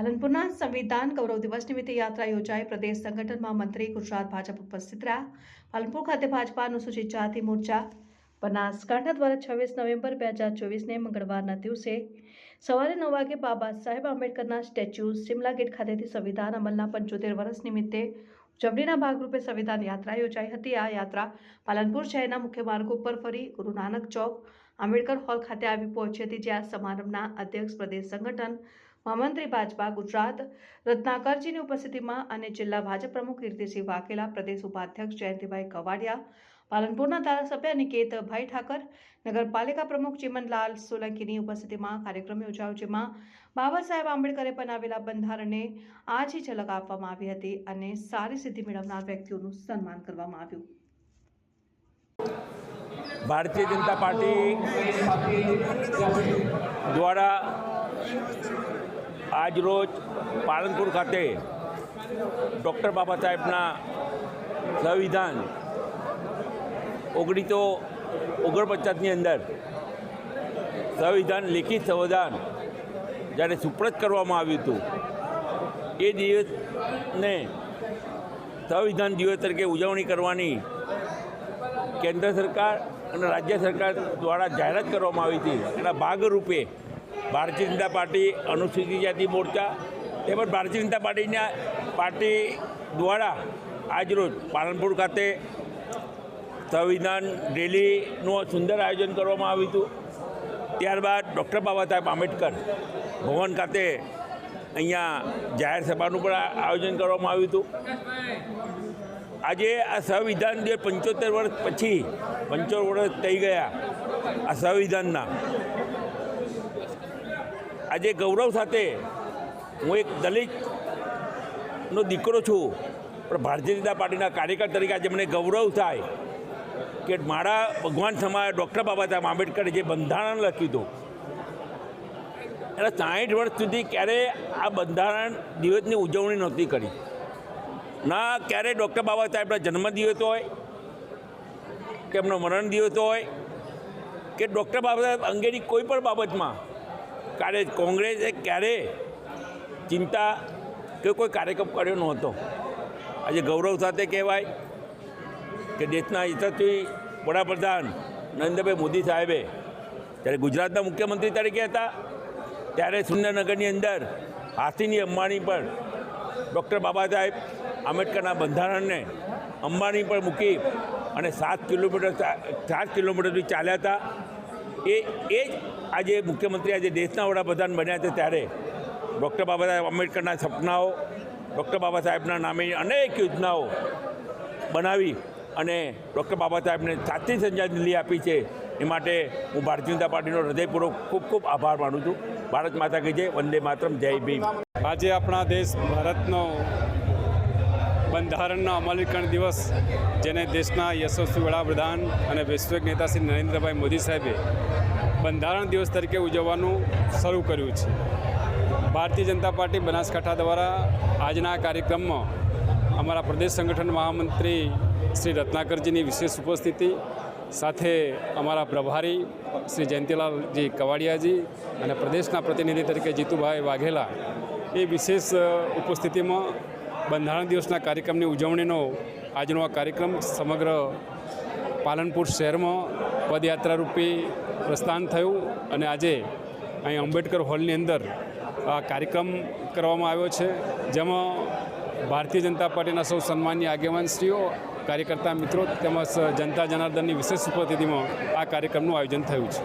પાલનપુરના સંવિધાન ગૌરવ દિવસ નિમિત્તે યાત્રા યોજાઈ પ્રદેશ સંગઠન મહામંત્રી ગુજરાત ભાજપ ઉપસ્થિત રહ્યા। પાલનપુર ખાતે ભાજપા અનુસૂચિત જાતિ મોરચા બનાસકાંઠા દ્વારા 26 નવેમ્બર 2024ને મંગળવારના દિવસે સવારે 9 વાગે બાબા સાહેબ આંબેડકરના સ્ટેચ્યુ સિમલા ગેટ ખાતેથી સંવિધાન અમલના 75 વર્ષ નિમિત્તે ઉજવણીના ભાગરૂપે સંવિધાન યાત્રા યોજાઈ હતી। આ યાત્રા પાલનપુર શહેરના મુખ્ય માર્ગો પર ફરી ગુરુ નાનક ચોક આંબેડકર હોલ ખાતે આવી પહોંચી હતી, જ્યાં સમારંભના અધ્યક્ષ પ્રદેશ સંગઠન મહામંત્રી ભાજપા ગુજરાત રત્નાકરજીની ઉપસ્થિતિમાં અને જિલ્લા ભાજપ પ્રમુખ કીર્તિસિંહ વાઘેલા, પ્રદેશ ઉપાધ્યક્ષ જયંતિભાઈ કવાડિયા, પાલનપુરના ધારાસભ્ય નિકેતભાઈ ઠાકર, નગરપાલિકા પ્રમુખ ચિમનલાલ સોલંકીની ઉપસ્થિતિમાં કાર્યક્રમ યોજાયો, જેમાં બાબા સાહેબ આંબેડકરે બનાવેલા બંધારણને આછી ઝલક આપવામાં આવી હતી અને સારી સિદ્ધિ મેળવનાર વ્યક્તિઓનું સન્માન કરવામાં આવ્યું। भारतीय जनता पार्टी द्वारा आज रोज पालनपुर खाते डॉक्टर बाबा साहेबना संविधान 1949 अंदर संविधान लिखित संविधान જ્યારે સુપ્રત કરવામાં આવ્યું હતું એ દિવસને સંવિધાન દિવસ તરીકે ઉજવણી કરવાની કેન્દ્ર સરકાર અને રાજ્ય સરકાર દ્વારા જાહેરાત કરવામાં આવી હતી। એના ભાગરૂપે ભારતીય જનતા પાર્ટી અનુસૂચિત જાતિ મોરચા તેમજ ભારતીય જનતા પાર્ટી દ્વારા આજરોજ પાલનપુર ખાતે સંવિધાન રેલીનું સુંદર આયોજન કરવામાં આવ્યું હતું। ત્યારબાદ ડૉક્ટર બાબા સાહેબ આંબેડકર ભવન ખાતે અહીંયા જાહેર સભાનું પણ આયોજન કરવામાં આવ્યું હતું। આજે આ સંવિધાન જે 75 વર્ષ પછી 75 વર્ષ થઈ ગયા આ સંવિધાનના, આજે ગૌરવ સાથે હું એક દલિતનો દીકરો છું, પણ ભારતીય જનતા પાર્ટીના કાર્યકર તરીકે આજે મને ગૌરવ થાય કે મારા ભગવાન સમાજ ડૉક્ટર બાબા સાહેબ આંબેડકરે જે બંધારણ લખ્યું હતું એના 60 વર્ષ સુધી ક્યારેય આ બંધારણ દિવસની ઉજવણી નહોતી કરી। ના ક્યારેય ડૉક્ટર બાબા સાહેબના જન્મદિવસ હોય કે એમનો મરણ દિવસ હોય કે ડૉક્ટર બાબા સાહેબ અંગેની કોઈ પણ બાબતમાં કોંગ્રેસે ક્યારેય ચિંતા કે કોઈ કાર્યક્રમ કર્યો નહોતો। આજે ગૌરવ સાથે કહેવાય કે દેશના યશસ્વી વડાપ્રધાન નરેન્દ્રભાઈ મોદી સાહેબે જ્યારે ગુજરાતના મુખ્યમંત્રી તરીકે હતા ત્યારે સુરેન્દ્રનગરની અંદર હાથીની અંબાણી પર ડૉક્ટર બાબા સાહેબ આંબેડકરના બંધારણને અંબાણી પર મૂકી અને 7 કિલોમીટરથી ચાલ્યા હતા। એ જ આજે મુખ્યમંત્રી આજે દેશના વડાપ્રધાન બન્યા છે, ત્યારે ડૉક્ટર બાબા સાહેબ આંબેડકરના સપનાઓ ડૉક્ટર બાબા સાહેબના નામે અનેક યોજનાઓ બનાવી અને ડૉક્ટર બાબા સાહેબને સાચી શ્રદ્ધાંજલિ આપી છે। એ માટે હું ભારતીય જનતા પાર્ટીનો હૃદયપૂર્વક ખૂબ ખૂબ આભાર માનું છું। ભારત માતા કી જય, વંદે માતરમ, જય ભીમ। આજે આપણા દેશ ભારતનો બંધારણના અમલીકરણ દિવસ, જેને દેશના યશસ્વી વડાપ્રધાન અને વૈશ્વિક નેતા શ્રી નરેન્દ્રભાઈ મોદી સાહેબે બંધારણ દિવસ તરીકે ઉજવવાનું શરૂ કર્યું છે। ભારતીય જનતા પાર્ટી બનાસકાંઠા દ્વારા આજના કાર્યક્રમમાં અમારા પ્રદેશ સંગઠન મહામંત્રી શ્રી રત્નાકરજીની વિશેષ ઉપસ્થિતિ સાથે અમારા પ્રભારી શ્રી જયંતિલાલજી કવાડિયાજી અને પ્રદેશના પ્રતિનિધિ તરીકે જીતુભાઈ વાઘેલા એ વિશેષ ઉપસ્થિતિમાં બંધારણ દિવસના કાર્યક્રમની ઉજવણીનો આજનો આ કાર્યક્રમ સમગ્ર પાલનપુર શહેરમાં પદયાત્રા રૂપી પ્રસ્થાન થયું અને આજે અહીં આંબેડકર હોલની અંદર આ કાર્યક્રમ કરવામાં આવ્યો છે, જેમાં ભારતીય જનતા પાર્ટીના સૌ સન્માનીય આગેવાનશ્રીઓ, કાર્યકર્તા મિત્રો તેમજ જનતા જનાર્દનની વિશેષ ઉપસ્થિતિમાં આ કાર્યક્રમનું આયોજન થયું છે।